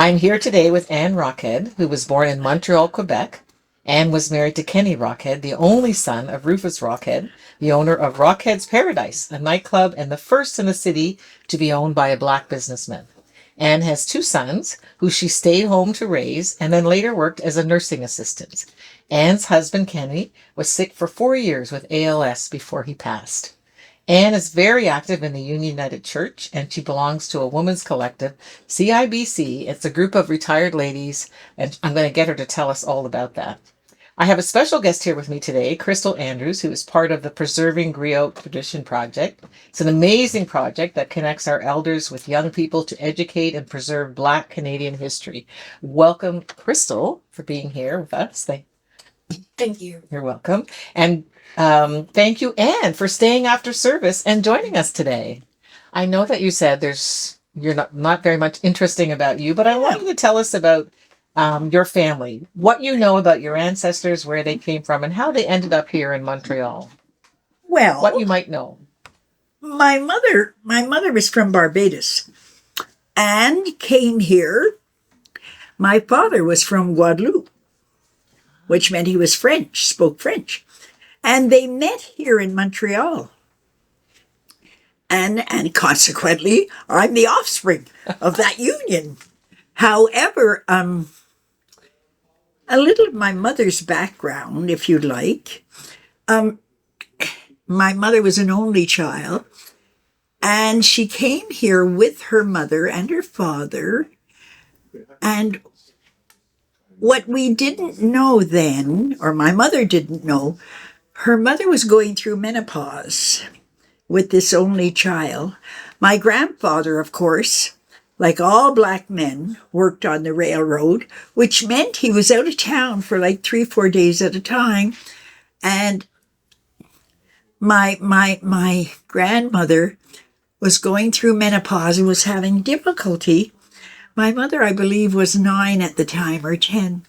I'm here today with Anne Rockhead, who was born in Montreal, Quebec. Anne was married to Kenny Rockhead, the only son of Rufus Rockhead, the owner of Rockhead's Paradise, a nightclub and the first in the city to be owned by a black businessman. Anne has two sons, who she stayed home to raise and then later worked as a nursing assistant. Anne's husband, Kenny, was sick for 4 years with ALS before he passed. Anne is very active in the United Church, and she belongs to a women's collective, CIBC. It's a group of retired ladies, and I'm going to get her to tell us all about that. I have a special guest here with me today, Kyristal Andrews, who is part of the Preserving Griot Tradition Project. It's an amazing project that connects our elders with young people to educate and preserve Black Canadian history. Welcome, Kyristal, for being here with us. Thank you. You're welcome. And thank you, Anne, for staying after service and joining us today. I know that you said you're not very much interesting about you, but I want you to tell us about your family, what you know about your ancestors, where they came from, and how they ended up here in Montreal. Well, What you might know. my mother was from Barbados and came here. My father was from Guadeloupe, which meant he was French, spoke French. And they met here in Montreal. And consequently, I'm the offspring of that union. However, a little of my mother's background, if you'd like. My mother was an only child, and she came here with her mother and her father. And what we didn't know then, or my mother didn't know, her mother was going through menopause with this only child. My grandfather, of course, like all black men, worked on the railroad, which meant he was out of town for like 3-4 days at a time. And my grandmother was going through menopause and was having difficulty. My mother, I believe, was 9 at the time, or 10.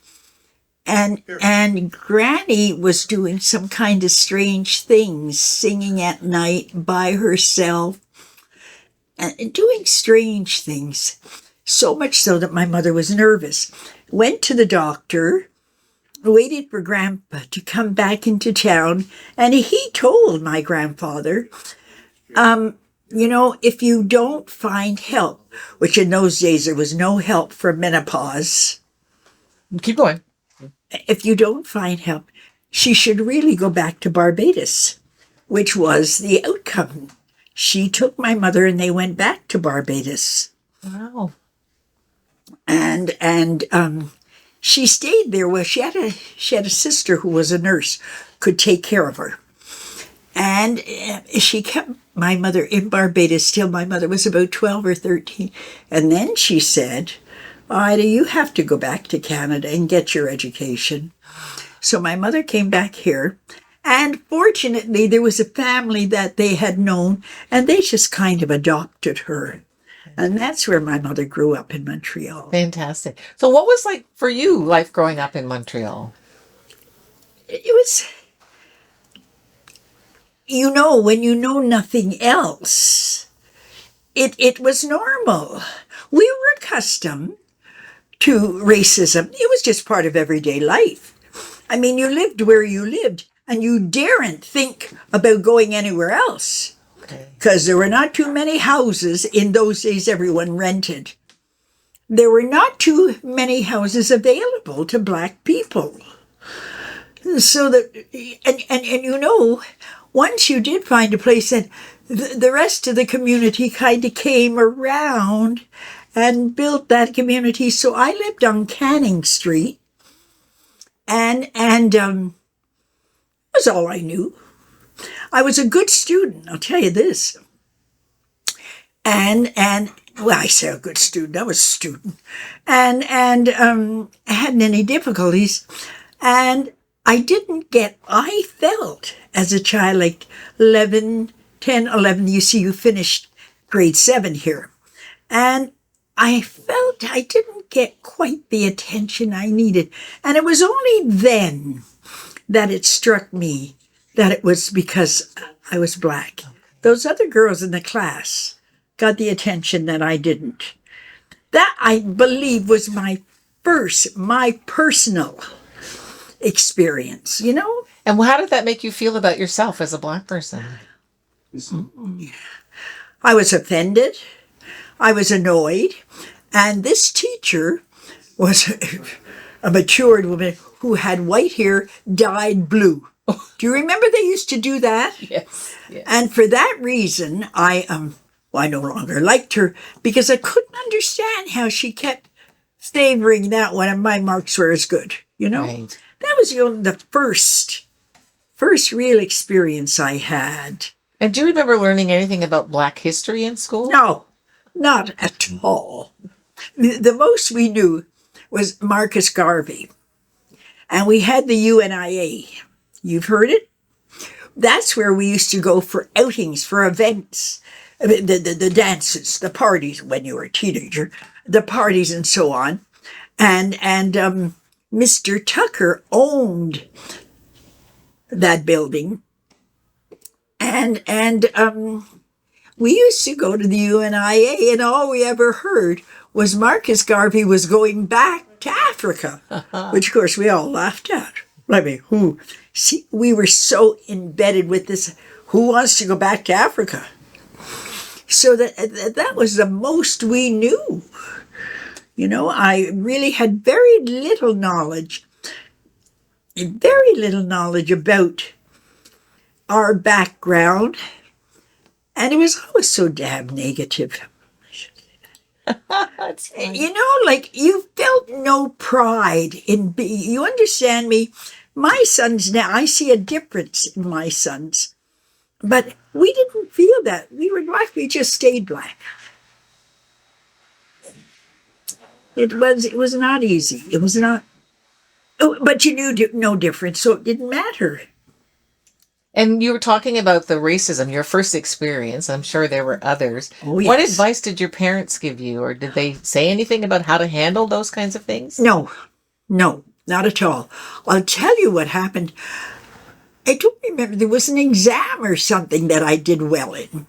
And Granny was doing some kind of strange things, singing at night by herself, and doing strange things. So much so that my mother was nervous. Went to the doctor, waited for Grandpa to come back into town, and he told my grandfather, if you don't find help, which in those days there was no help for menopause. Keep going. If you don't find help, she should really go back to Barbados, which was the outcome. She took my mother and they went back to Barbados. Wow. And she stayed there. Well, she had a sister who was a nurse, could take care of her. And she kept my mother in Barbados till my mother was about 12 or 13. And then she said, Ida, you have to go back to Canada and get your education. So my mother came back here, and fortunately there was a family that they had known, and they just kind of adopted her. And that's where my mother grew up in Montreal. Fantastic. So what was like for you, life growing up in Montreal? It was, when you know nothing else, it was normal. We were accustomed to racism. It was just part of everyday life. I mean, you lived where you lived, and you daren't think about going anywhere else. Because there were not too many houses. In those days, everyone rented. There were not too many houses available to black people. So that, once you did find a place, that the rest of the community kind of came around and built that community. So I lived on Canning Street, and was all I knew. I was a good student, I'll tell you this. And well, I say a good student, I was a student, and hadn't any difficulties. And I felt as a child, like 10, 11, you see, you finished grade 7 here. And I felt I didn't get quite the attention I needed. And it was only then that it struck me that it was because I was black. Those other girls in the class got the attention that I didn't. That, I believe, was my personal experience, you know? And how did that make you feel about yourself as a Black person? I was offended. I was annoyed. And this teacher was a matured woman who had white hair dyed blue. Do you remember they used to do that? Yes. Yes. And for that reason, I no longer liked her because I couldn't understand how she kept favoring that one and my marks were as good, you know? Right. That was the first real experience I had. And do you remember learning anything about Black history in school? No, not at all. The most we knew was Marcus Garvey. And we had the UNIA. You've heard it? That's where we used to go for outings, for events, the dances, the parties when you were a teenager, the parties and so on. And Mr. Tucker owned that building. And we used to go to the UNIA, and all we ever heard was Marcus Garvey was going back to Africa, which of course we all laughed at. I mean, who? See, we were so embedded with this. Who wants to go back to Africa? So that was the most we knew. You know, I really had very little knowledge about our background, and it was always so damn negative. You know, like you felt no pride in you understand me? My sons now, I see a difference in my sons, but we didn't feel that. We were Black, we just stayed Black. It was not easy. It was not, but you knew no difference, so it didn't matter. And you were talking about the racism, your first experience. I'm sure there were others. Oh, yes. What advice did your parents give you, or did they say anything about how to handle those kinds of things? No, not at all. I'll tell you what happened. I don't remember. There was an exam or something that I did well in,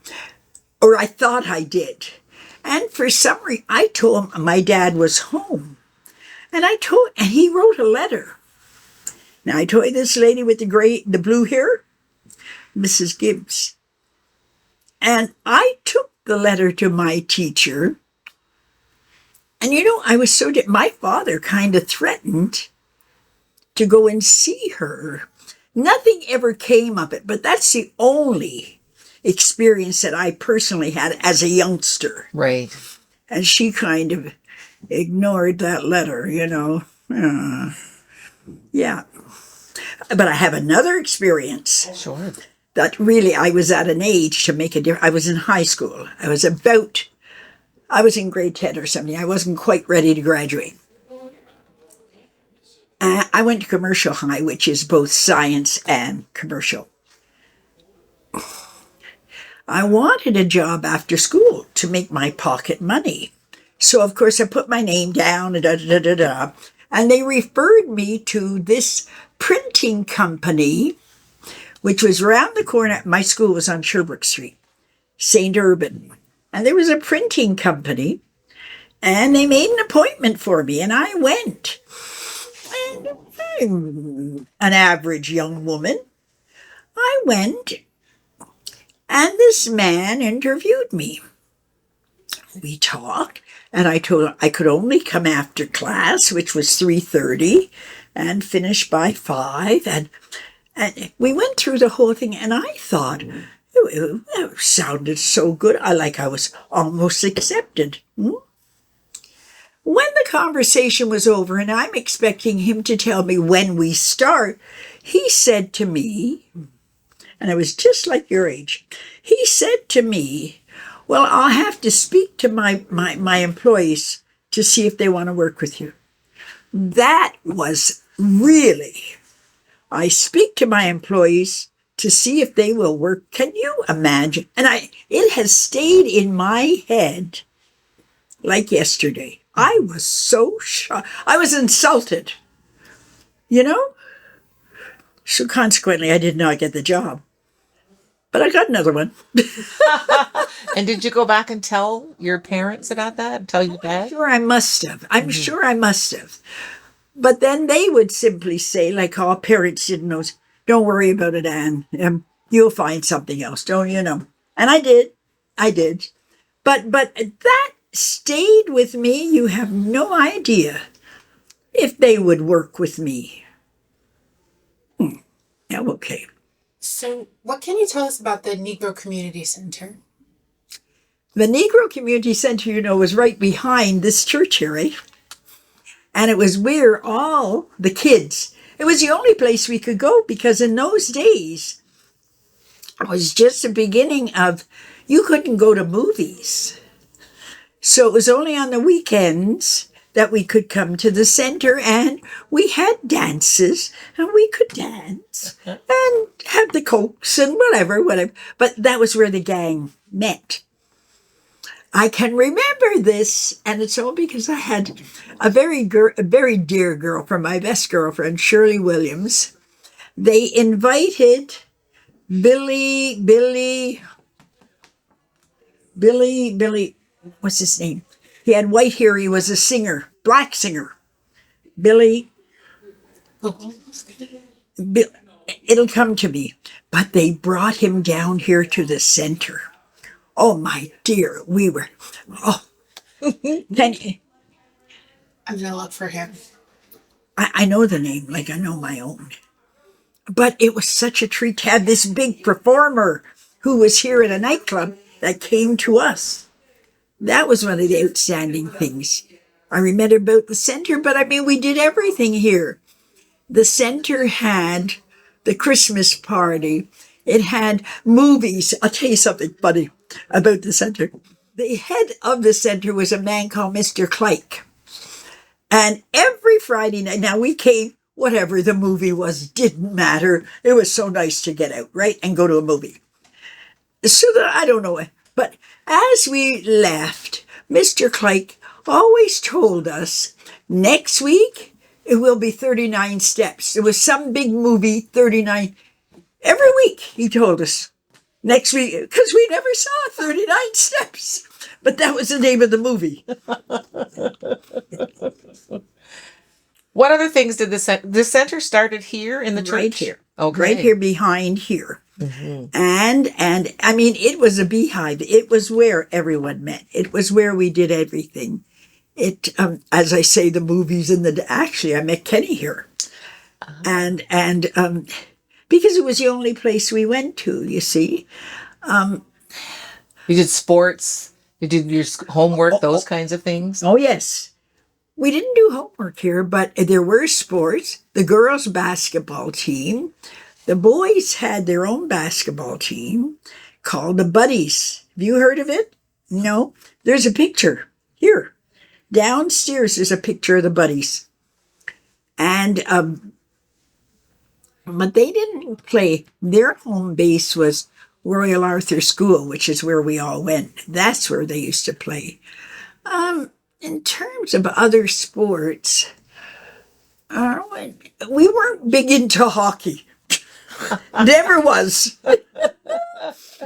or I thought I did. And for some reason, I told him my dad was home. And he wrote a letter. Now, I told you this lady with the blue hair, Mrs. Gibbs. And I took the letter to my teacher. And you know, I was my father kind of threatened to go and see her. Nothing ever came of it, but that's the only experience that I personally had as a youngster. Right. And she kind of ignored that letter, you know. Yeah. But I have another experience. Sure. That really I was at an age to make a difference. I was in high school. I was in grade 10 or something. I wasn't quite ready to graduate. I went to commercial high, which is both science and commercial. I wanted a job after school to make my pocket money. So, of course, I put my name down, and they referred me to this printing company, which was around the corner. My school was on Sherbrooke Street, St. Urban. And there was a printing company, and they made an appointment for me, and I went. And I'm an average young woman. I went, and this man interviewed me. We talked, and I told him I could only come after class, which was 3:30, and finish by 5. And we went through the whole thing, and I thought, it sounded so good. I was almost accepted. When the conversation was over, and I'm expecting him to tell me when we start, he said to me, and I was just like your age, he said to me, well, I'll have to speak to my employees to see if they want to work with you. That was really, I speak to my employees to see if they will work. Can you imagine? And it has stayed in my head like yesterday. I was so shocked. I was insulted, you know? So consequently, I did not get the job. But I got another one. And did you go back and tell your parents about that? Tell your dad? Sure, I must have. I'm sure I must have. But then they would simply say, like all parents didn't know, don't worry about it, Anne. You'll find something else, don't you know? And I did. I did. But that stayed with me. You have no idea if they would work with me. Yeah, okay. So, what can you tell us about the Negro Community Center? The Negro Community Center, you know, was right behind this church here, eh? And it was where all the kids, it was the only place we could go because in those days, it was just the beginning of, you couldn't go to movies. So it was only on the weekends that we could come to the center, and we had dances and we could dance and have the cokes and whatever. But that was where the gang met. I can remember this, and it's all because I had a very dear girl from my best girlfriend, Shirley Williams. They invited Billy, what's his name? He had white hair. He was a singer, black singer. Billy, it'll come to me. But they brought him down here to the center. Oh, my dear, we were, can you, I'm going to look for him. I know the name like I know my own. But it was such a treat to have this big performer who was here at a nightclub that came to us. That was one of the outstanding things. I remember about the center, but I mean, we did everything here. The center had the Christmas party. It had movies. I'll tell you something funny about the center. The head of the center was a man called Mr. Clyke. And every Friday night, now we came, whatever the movie was, didn't matter. It was so nice to get out, right, and go to a movie. So I don't know, but as we left, Mr. Clyke always told us, next week, it will be 39 steps. There was some big movie, 39. Every week, he told us, next week, because we never saw 39 steps. But that was the name of the movie. What other things did the center started here in the church? Right here. Okay. Right here behind here. Mm-hmm. And I mean, it was a beehive. It was where everyone met. It was where we did everything. It, as I say, the movies and actually, I met Kenny here. And because it was the only place we went to, you see. You did sports. You did your homework, those kinds of things. Oh, yes. We didn't do homework here, but there were sports. The girls' basketball team. The boys had their own basketball team called the Buddies. Have you heard of it? No? There's a picture here. Downstairs is a picture of the Buddies. And, but they didn't play. Their home base was Royal Arthur School, which is where we all went. That's where they used to play. In terms of other sports, we weren't big into hockey. Never was.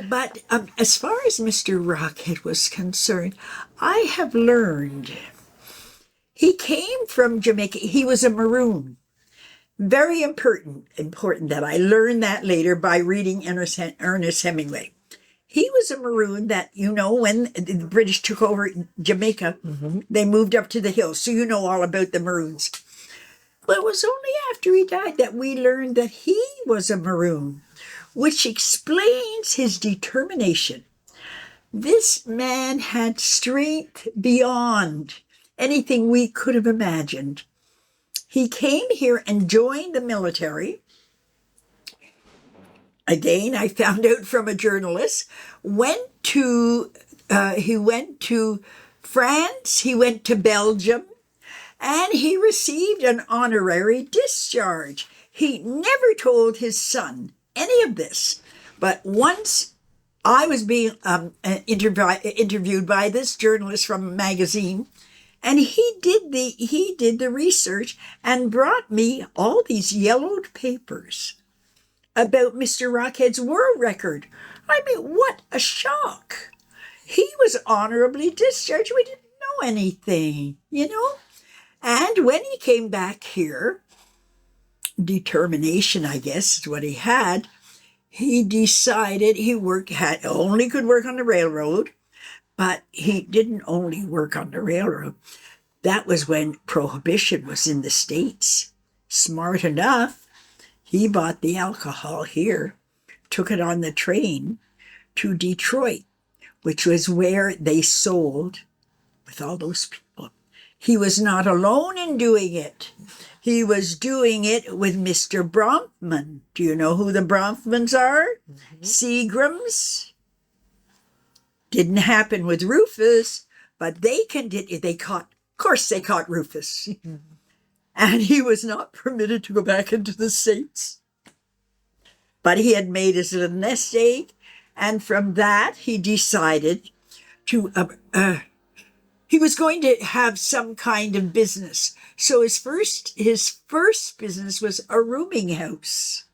But as far as Mr. Rockhead was concerned, I have learned he came from Jamaica. He was a Maroon. Very important that I learned that later by reading Ernest Hemingway. He was a Maroon that, you know, when the British took over Jamaica, they moved up to the hills. So you know all about the Maroons. But it was only after he died that we learned that he was a Maroon, which explains his determination. This man had strength beyond anything we could have imagined. He came here and joined the military. Again, I found out from a journalist, he went to France, he went to Belgium, and he received an honorary discharge. He never told his son any of this. But once I was being interviewed by this journalist from a magazine, and he did the research and brought me all these yellowed papers about Mr. Rockhead's world record. I mean, what a shock. He was honorably discharged. We didn't know anything, you know? And when he came back here, determination, I guess, is what he had. He decided had only could work on the railroad, but he didn't only work on the railroad. That was when Prohibition was in the States. Smart enough, he bought the alcohol here, took it on the train to Detroit, which was where they sold with all those people. He was not alone in doing it. He was doing it with Mr. Bronfman. Do you know who the Bronfmans are? Mm-hmm. Seagrams. Didn't happen with Rufus, but they caught Rufus. Mm-hmm. And he was not permitted to go back into the States. But he had made his little nest egg, and from that he decided to he was going to have some kind of business. So his first business was a rooming house.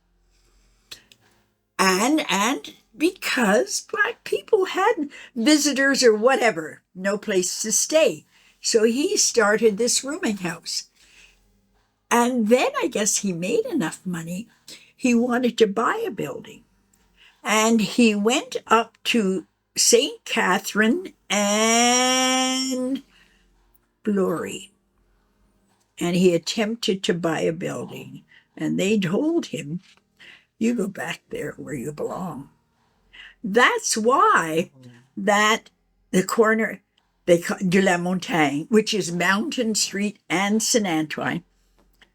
And because Black people had visitors or whatever, no place to stay. So he started this rooming house. And then I guess he made enough money. He wanted to buy a building. And he went up to St. Catherine and Blory. And he attempted to buy a building. And they told him, you go back there where you belong. That's why that the corner de la Montagne, which is Mountain Street and St. Antoine,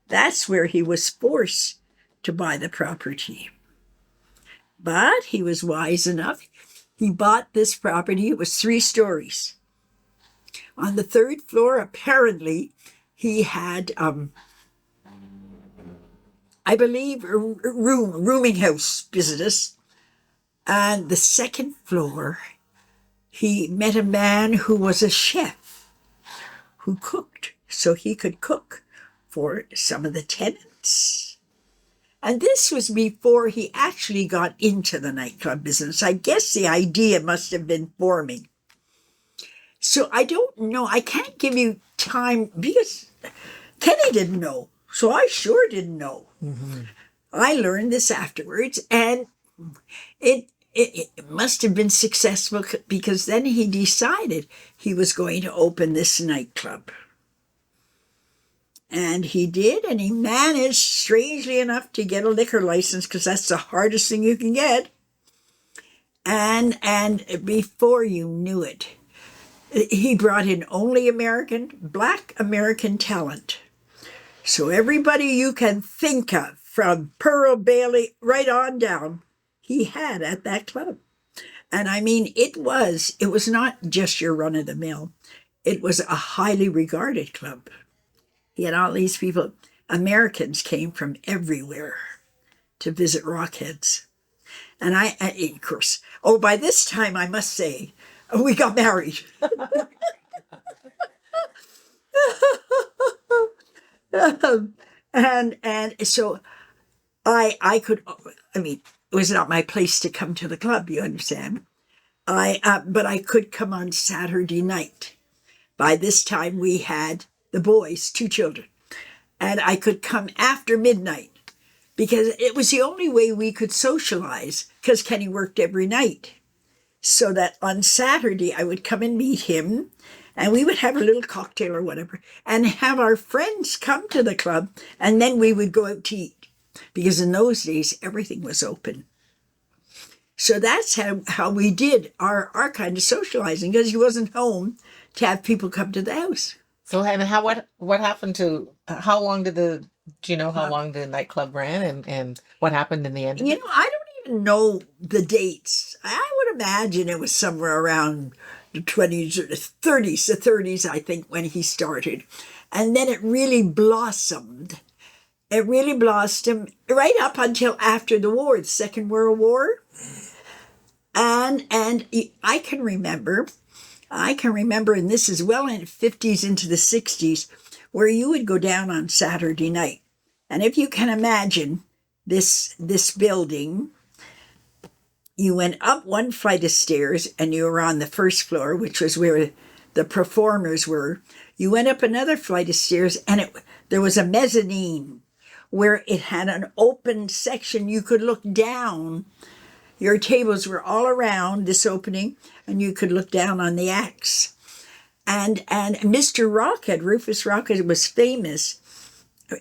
that's where he was forced to buy the property. But he was wise enough. He bought this property. It was 3 stories. On the 3rd floor, apparently, he had, I believe, a rooming house business. And the 2nd floor, he met a man who was a chef who cooked, so he could cook for some of the tenants. And this was before he actually got into the nightclub business. I guess the idea must have been forming. So I don't know. I can't give you time because Kenny didn't know. So I sure didn't know. Mm-hmm. I learned this afterwards, and it must have been successful because then he decided he was going to open this nightclub. And he did, and he managed, strangely enough, to get a liquor license because that's the hardest thing you can get. And before you knew it, he brought in only Black American talent. So everybody you can think of, from Pearl Bailey right on down, he had at that club. And I mean, it was not just your run-of-the-mill. It was a highly regarded club. He had all these people. Americans came from everywhere to visit Rockheads. And of course, by this time, I must say, we got married. And so I could, it was not my place to come to the club, you understand? But I could come on Saturday night. By this time, we had the boys, 2 children. And I could come after midnight because it was the only way we could socialize because Kenny worked every night. So that on Saturday, I would come and meet him and we would have a little cocktail or whatever and have our friends come to the club, and then we would go out to eat because in those days, everything was open. So that's how we did our kind of socializing because he wasn't home to have people come to the house. So, and what happened to, how long do you know how long the nightclub ran and what happened in the end? I don't even know the dates. I would imagine it was somewhere around the 20s or the 30s, I think, when he started. And then it really blossomed. It really blossomed right up until after the war, the Second World War. And I can remember, and this is well in the 50s into the 60s, where you would go down on Saturday night. And if you can imagine this building, you went up one flight of stairs and you were on the first floor, which was where the performers were. You went up another flight of stairs and there was a mezzanine where it had an open section. You could look down. Your tables were all around this opening and you could look down on the acts. And Mr. Rockhead, Rufus Rockhead, was famous.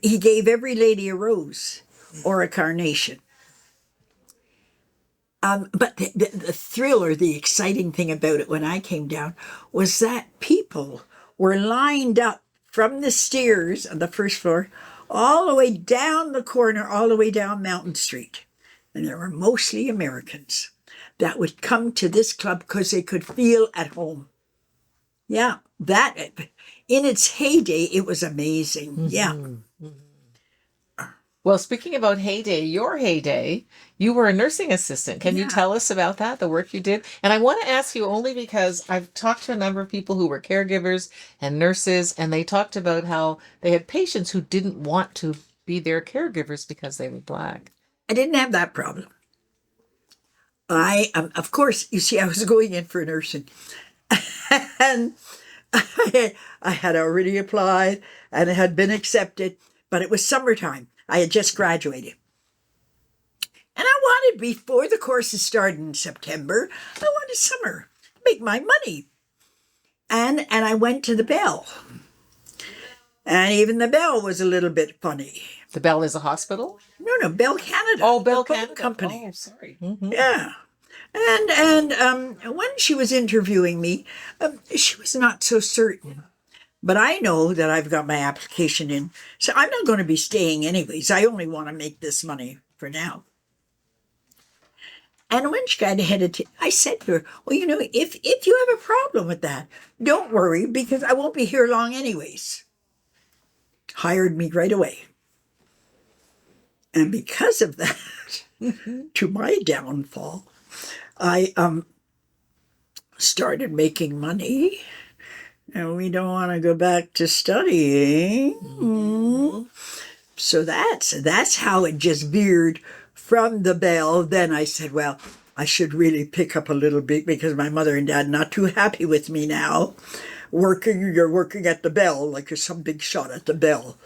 He gave every lady a rose or a carnation. But the thrill or the exciting thing about it when I came down was that people were lined up from the stairs on the first floor all the way down the corner, all the way down Mountain Street. And there were mostly Americans that would come to this club because they could feel at home. Yeah, that in its heyday, it was amazing. Mm-hmm. Yeah. Well, speaking about heyday, your heyday, you were a nursing assistant. Can you tell us about that, the work you did? And I want to ask you only because I've talked to a number of people who were caregivers and nurses, and they talked about how they had patients who didn't want to be their caregivers because they were Black. I didn't have that problem. Of course, you see, I was going in for nursing. And I had already applied and it had been accepted, but it was summertime. I had just graduated. And I wanted, before the courses started in September, I wanted summer, make my money. And I went to the Bell. And even the Bell was a little bit funny. The Bell is a hospital? No, Bell Canada. Oh, Bell Canada. Company. Oh, sorry. Mm-hmm. Yeah. And when she was interviewing me, she was not so certain. But I know that I've got my application in, so I'm not going to be staying anyways. I only want to make this money for now. And when she got headed, I said to her, well, you know, if you have a problem with that, don't worry, because I won't be here long anyways. Hired me right away. And because of that, to my downfall, I started making money. And we don't want to go back to studying. Mm-hmm. So that's how it just veered from the Bell. Then I said, well, I should really pick up a little bit because my mother and dad are not too happy with me now. You're working at the Bell, like you're some big shot at the Bell.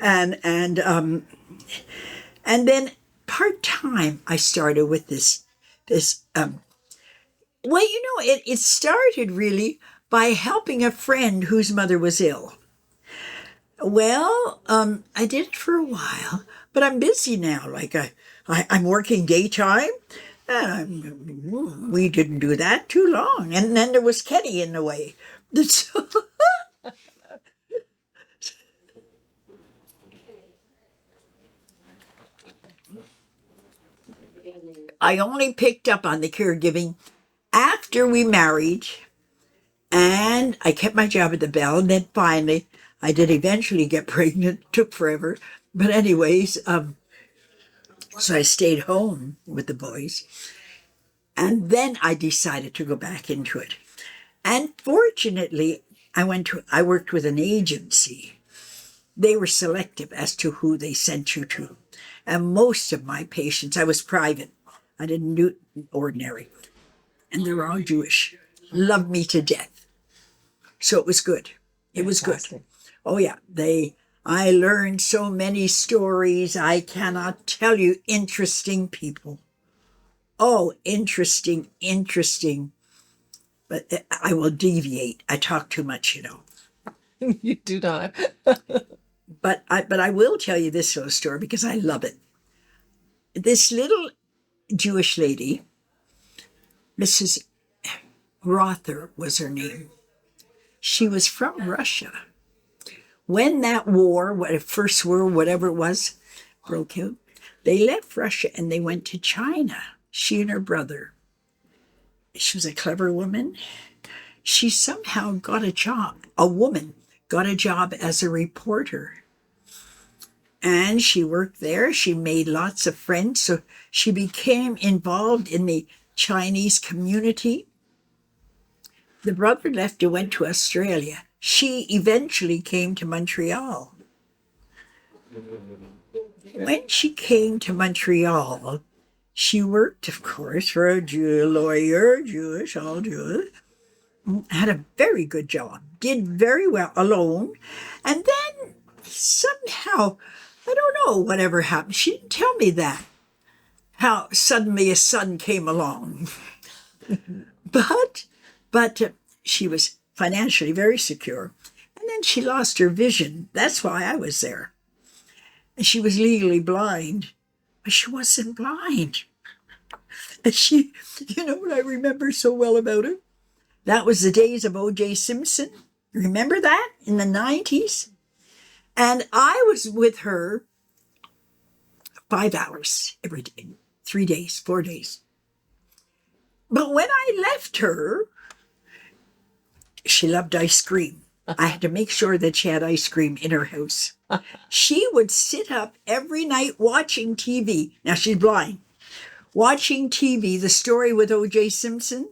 And then part-time I started with this well, you know, it started really by helping a friend whose mother was ill. Well, I did it for a while, but I'm busy now. Like I'm working daytime, and we didn't do that too long. And then there was Kenny in the way. I only picked up on the caregiving after we married, and I kept my job at the Bell. And then finally, I did eventually get pregnant. It took forever. But anyways, so I stayed home with the boys. And then I decided to go back into it. And fortunately, I worked with an agency. They were selective as to who they sent you to. And most of my patients, I was private. I didn't do ordinary. And they were all Jewish. Loved me to death. So it was good. It was good. Oh, yeah. I learned so many stories. I cannot tell you. Interesting people. Oh, interesting. But I will deviate. I talk too much, you know. You do not. But I will tell you this little story because I love it. This little Jewish lady, Mrs. Rother was her name. She was from Russia. When that war, First World, whatever it was, broke out, they left Russia and they went to China, she and her brother. She was a clever woman. She somehow got a job, a woman got a job as a reporter. And she worked there. She made lots of friends. So she became involved in the Chinese community. The brother left and went to Australia. She eventually came to Montreal. When she came to Montreal, She worked, of course, for a lawyer, Jewish, all Jewish. Had a very good job, did very well alone. And then somehow, I don't know whatever happened. She didn't tell me that, how suddenly a son came along. But she was financially very secure. And then she lost her vision. That's why I was there. And she was legally blind, but she wasn't blind. And she, you know what I remember so well about her? That was the days of O.J. Simpson. Remember that in the 90s? And I was with her 5 hours every day, 3 days, 4 days. But when I left her, she loved ice cream. I had to make sure that she had ice cream in her house. She would sit up every night watching TV. Now she's blind. Watching TV, the story with O.J. Simpson,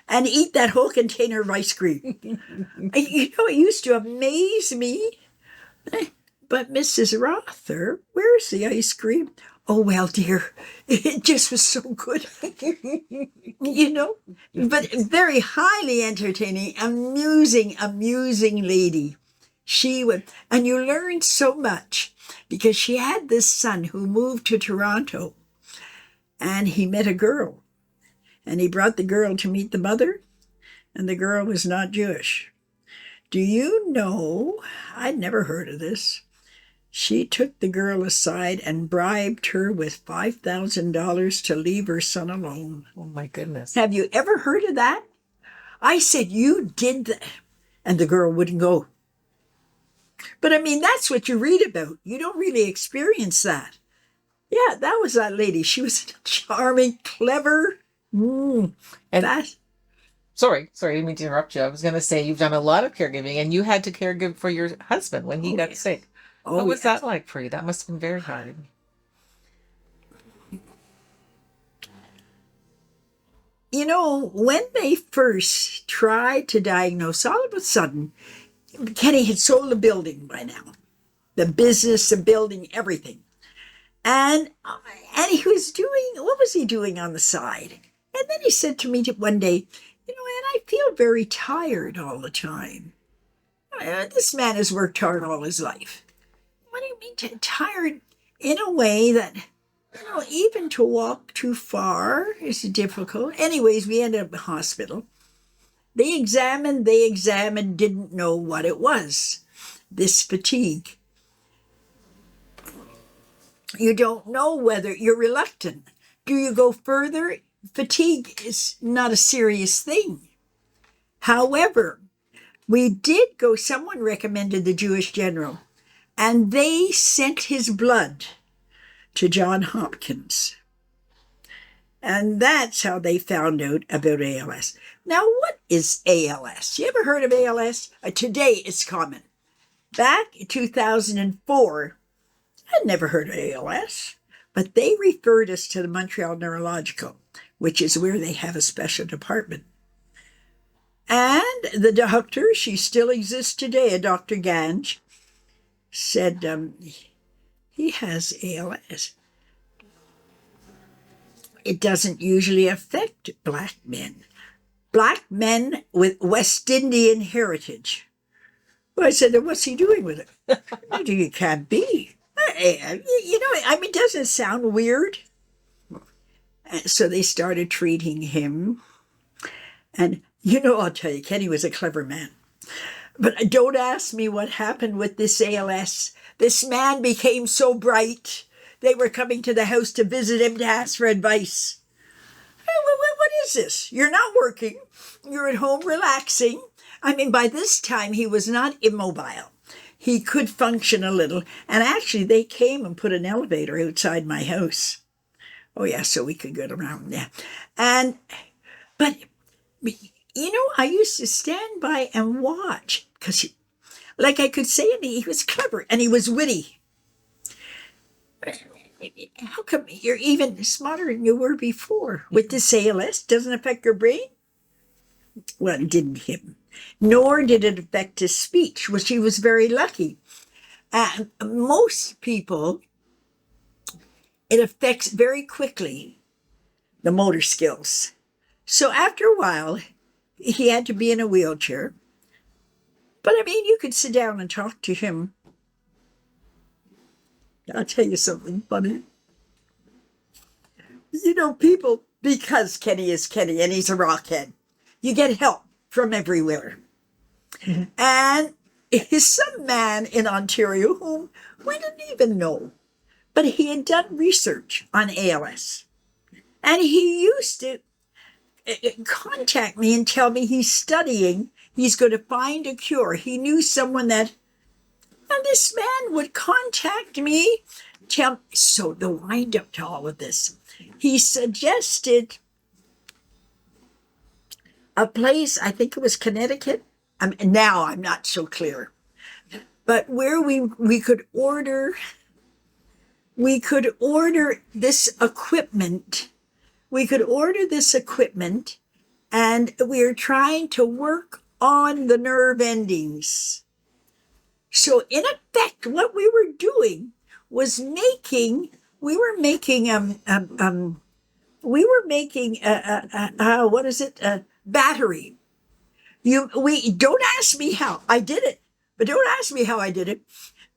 and eat that whole container of ice cream. You know, it used to amaze me. But Mrs. Rother, where's the ice cream? Oh, well, dear, it just was so good. You know, but very highly entertaining, amusing lady. She would, and you learned so much because she had this son who moved to Toronto and he met a girl and he brought the girl to meet the mother and the girl was not Jewish. Do you know, I'd never heard of this. She took the girl aside and bribed her with $5,000 to leave her son alone. Oh, my goodness. Have you ever heard of that? I said, you did that. And the girl wouldn't go. But I mean, that's what you read about. You don't really experience that. Yeah, that was that lady. She was charming, clever. And that. Sorry, I didn't mean to interrupt you. I was going to say you've done a lot of caregiving and you had to caregive for your husband when he got sick. What was that like for you? That must have been very hard. You know, when they first tried to diagnose, all of a sudden, Kenny had sold the building by now. The business, the building, everything. And he was doing, what was he doing on the side? And then he said to me one day, you know, and I feel very tired all the time. This man has worked hard all his life. What do you mean tired in a way that, you know, even to walk too far is difficult. Anyways, we ended up in the hospital. They examined, didn't know what it was, this fatigue. You don't know whether you're reluctant. Do you go further? Fatigue is not a serious thing. However, we did go, someone recommended the Jewish General, and they sent his blood to Johns Hopkins. And that's how they found out about ALS. Now, what is ALS? You ever heard of ALS? Today it's common. Back in 2004, I'd never heard of ALS, but they referred us to the Montreal Neurological, which is where they have a special department. And the doctor, she still exists today, a Dr. Gange, said he has ALS. It doesn't usually affect black men. Black men with West Indian heritage. Well, I said, what's he doing with it? It can't be. You know, I mean, doesn't it sound weird? So they started treating him. And, you know, I'll tell you, Kenny was a clever man. But don't ask me what happened with this ALS. This man became so bright. They were coming to the house to visit him to ask for advice. What is this? You're not working. You're at home relaxing. I mean, by this time, he was not immobile. He could function a little. And actually, they came and put an elevator outside my house. Oh, yeah, so we could get around. Yeah. But, you know, I used to stand by and watch. Because, like I could say, he was clever and he was witty. How come you're even smarter than you were before? With this ALS, doesn't affect your brain? Well, it didn't him. Nor did it affect his speech, which he was very lucky. Most people, it affects very quickly. the motor skills. So after a while, he had to be in a wheelchair. But I mean, you could sit down and talk to him. I'll tell you something funny. You know, people, because Kenny is Kenny and he's a rockhead, you get help from everywhere. And he's some man in Ontario whom we didn't even know, but he had done research on ALS. And he used to contact me and tell me he's studying, he's going to find a cure. He knew someone that, and this man would contact me, so the wind up to all of this, he suggested a place, I think it was Connecticut. Now I'm not so clear, but where we could order this equipment. We could order this equipment, and we're trying to work on the nerve endings. So in effect, what we were doing was battery. We don't ask me how I did it, but don't ask me how I did it.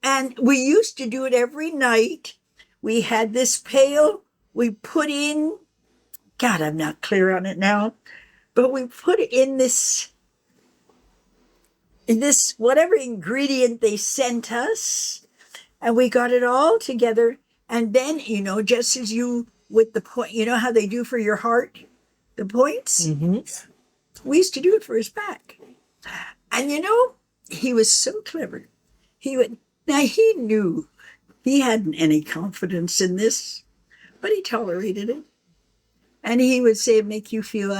And we used to do it every night. We had this pail. We put in, God, I'm not clear on it now, but we put in this whatever ingredient they sent us, and we got it all together. And then, just as you with the point, how they do for your heart, the points. Mm-hmm. We used to do it for his back. And he was so clever. He knew he hadn't any confidence in this, but he tolerated it. And he would say, make you feel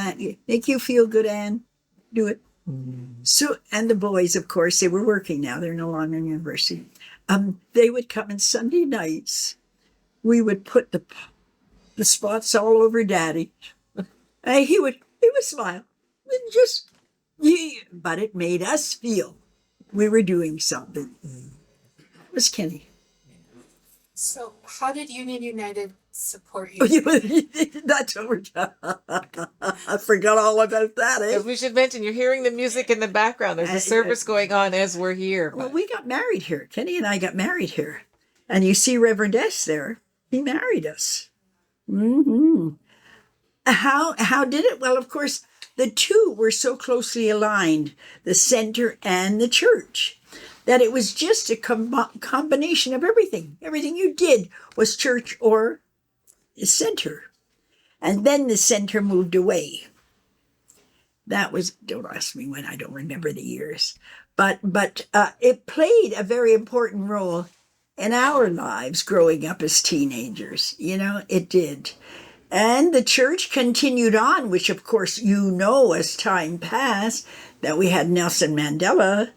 good, Anne. Do it. Mm. So, and the boys, of course, they were working now. They're no longer in university. They would come on Sunday nights. We would put the spots all over Daddy. And he would smile. But it made us feel we were doing something. It was Kenny. So how did Union United support you? That's what we're talking. I forgot all about that. Because we should mention, you're hearing the music in the background. There's a service going on as we're here. Well, we got married here. Kenny and I got married here. And you see Reverend S there. He married us. Mm-hmm. How did it? Well, of course, the two were so closely aligned, the center and the church, that it was just a combination of everything. Everything you did was church or center. And then the center moved away. That was, don't ask me when, I don't remember the years. But it played a very important role in our lives growing up as teenagers. It did. And the church continued on, which of course, as time passed, that we had Nelson Mandela,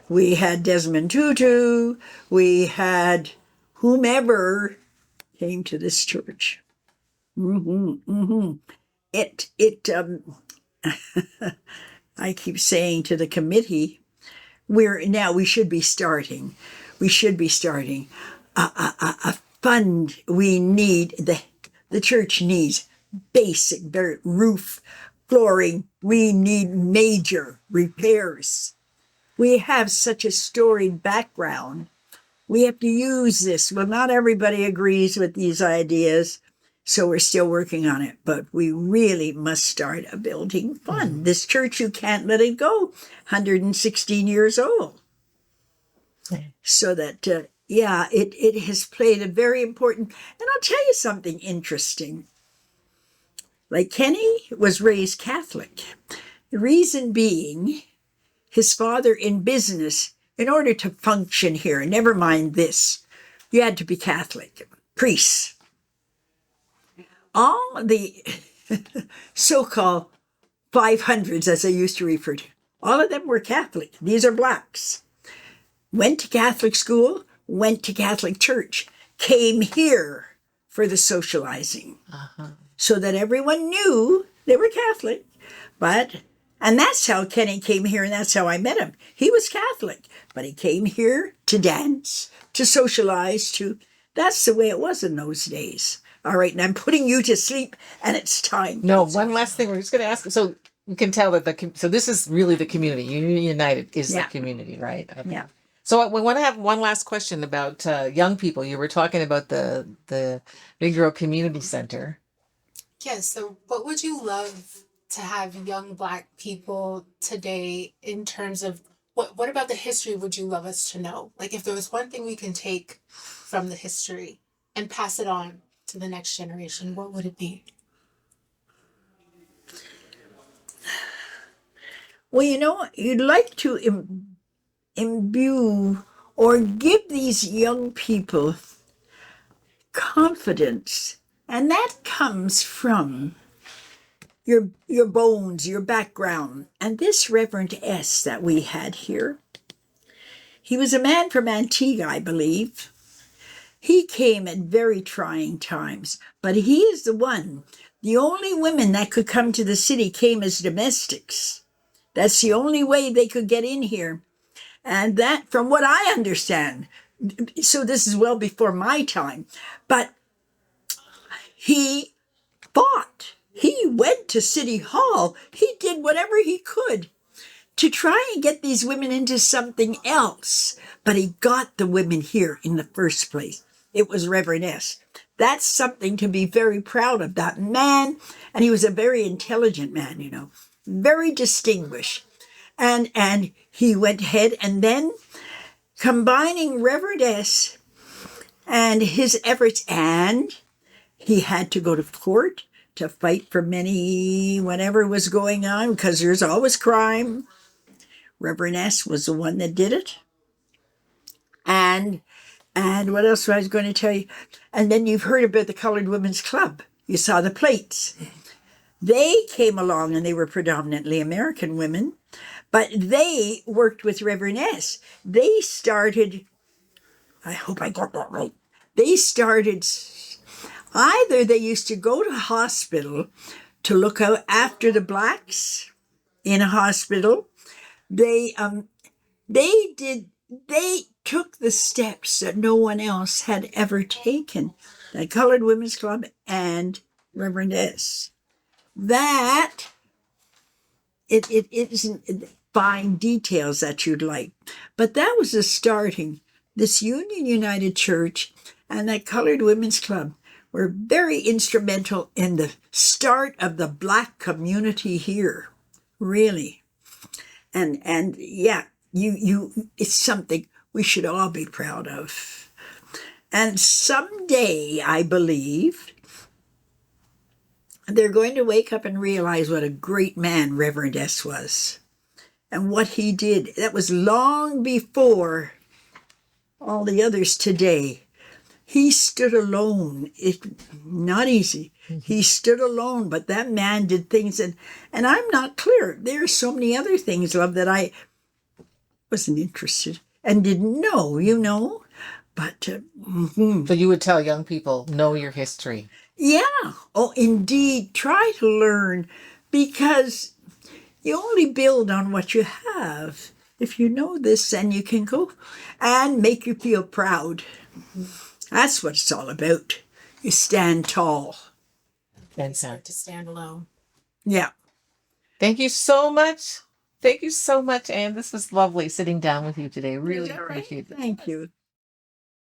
we had Desmond Tutu, we had whomever came to this church. I keep saying to the committee, we should be starting a fund. We need, the church needs basic roof, flooring. We need major repairs. We have such a storied background. We have to use this. Well, not everybody agrees with these ideas, so we're still working on it. But we really must start a building fund. Mm-hmm. This church, you can't let it go. 116 years old. So that, it has played a very important, and I'll tell you something interesting. Like Kenny was raised Catholic. The reason being, his father in business, in order to function here, never mind this, you had to be Catholic, priests. All the so-called 500s, as I used to refer to, all of them were Catholic. These are blacks. Went to Catholic school, went to Catholic church, came here for the socializing. Uh-huh. So that everyone knew they were Catholic. And that's how Kenny came here, and that's how I met him. He was Catholic, but he came here to dance, to socialize, that's the way it was in those days. All right, and I'm putting you to sleep, and it's time. No, one last thing. We're just going to ask. So you can tell that so this is really the community. Union United is the Yeah. community, right? Okay. Yeah. So we want to have one last question about young people. You were talking about the Big Girl Community Center. Yeah, so what would you love to have young Black people today in terms of what about the history would you love us to know? Like if there was one thing we can take from the history and pass it on to the next generation, what would it be? Well, you'd like to imbue or give these young people confidence, and that comes from your bones, your background. And this Reverend S that we had here, he was a man from Antigua, I believe. He came at very trying times, but he is the only women that could come to the city came as domestics. That's the only way they could get in here. And that, from what I understand, so this is well before my time, but he fought. He went to City Hall. He did whatever he could to try and get these women into something else. But he got the women here in the first place. It was Reverend S. That's something to be very proud of, that man. And he was a very intelligent man, very distinguished. And he went ahead, and then combining Reverend S and his efforts, and he had to go to court to fight for many, whatever was going on, because there's always crime. Reverend S was the one that did it. And what else was I going to tell you? And then you've heard about the Colored Women's Club. You saw the plates. They came along, and they were predominantly American women, but they worked with Reverend S. They started, I hope I got that right. They started, either they used to go to hospital to look out after the Blacks in a hospital. They took the steps that no one else had ever taken. The Colored Women's Club and Reverend S. That it isn't fine details that you'd like, but that was the starting. This Union United Church and that Colored Women's Club were very instrumental in the start of the Black community here, really. And yeah, it's something we should all be proud of. And someday, I believe, they're going to wake up and realize what a great man Reverend S was and what he did. That was long before all the others today. He stood alone. Not easy. He stood alone, but that man did things, and I'm not clear. There are so many other things, love, that I wasn't interested and didn't know, but So you would tell young people, know your history. yeah. Oh, indeed. Try to learn, because you only build on what you have. If you know this, then you can go and make you feel proud. That's what it's all about. You stand tall. And so, To stand alone. Yeah. thank you so much. Thank you so much, Anne. This was lovely sitting down with you today. Really Is that right? appreciate it. Thank you.